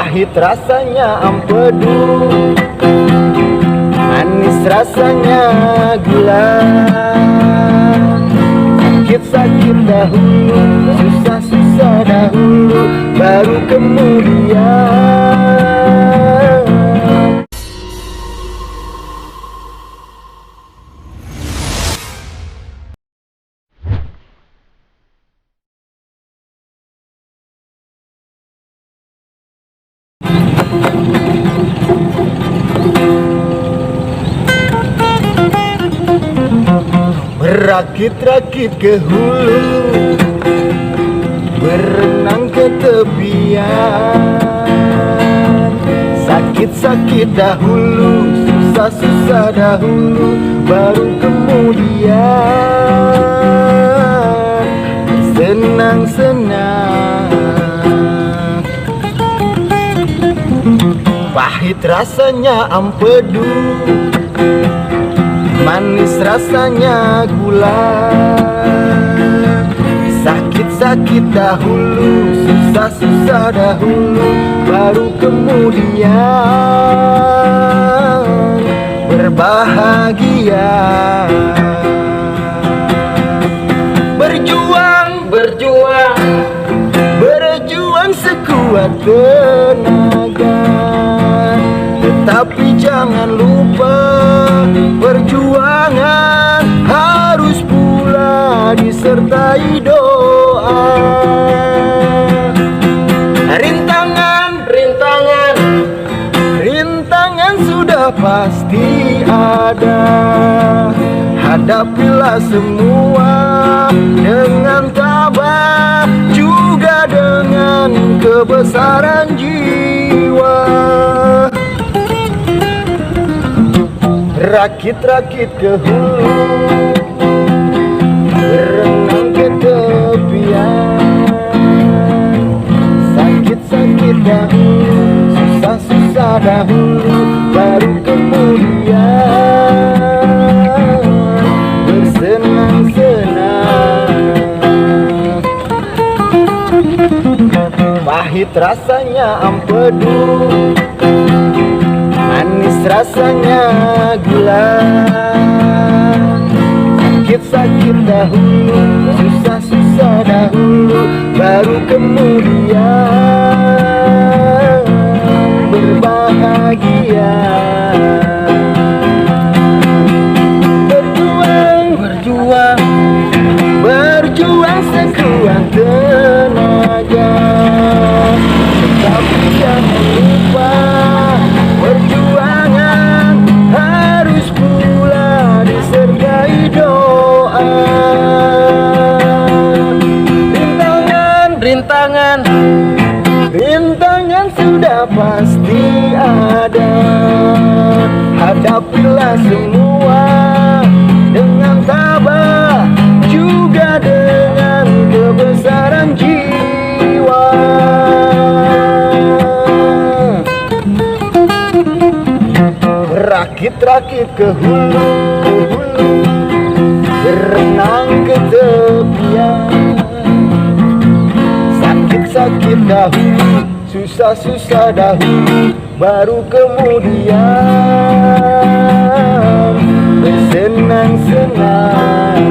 Pahit rasanya empedu, manis rasanya gula. Sakit-sakit dahulu, susah-susah dahulu, baru kemudian. Berakit-rakit ke hulu, berenang ke tepian. Sakit-sakit dahulu, susah-susah dahulu, baru kemudian senang-senang. Pahit rasanya empedu, manis rasanya gula. Sakit-sakit dahulu, susah-susah dahulu, baru kemudian berbahagia. Berjuang, berjuang, berjuang sekuat tenaga. Tetapi jangan lupa, perjuangan harus pula disertai doa. Rintangan, rintangan, rintangan sudah pasti ada. Hadapilah semua dengan tabah, juga dengan kebesaran jiwa. Rakit-rakit ke hulu, berenang ke tepian. Sakit-sakit dahulu, susah-susah dahulu, baru kemudian bersenang-senang. Pahit rasanya empedu, manis rasanya gula. Sakit-sakit dahulu, susah-susah dahulu, baru kemudian berbahagia. Berjuang, berjuang, berjuang sekuat tenaga. Tapi jangan lupa, perjuangan harus pula disertai doa. Rintangan, rintangan, rintangan sudah pasti ada. Hadapilah semua dengan tabah, juga dengan kebesaran jiwa. Rakit-rakit ke hulu, berenang ke tepian. Sakit-sakit dahulu, susah-susah dahulu, baru kemudian bersenang-senang.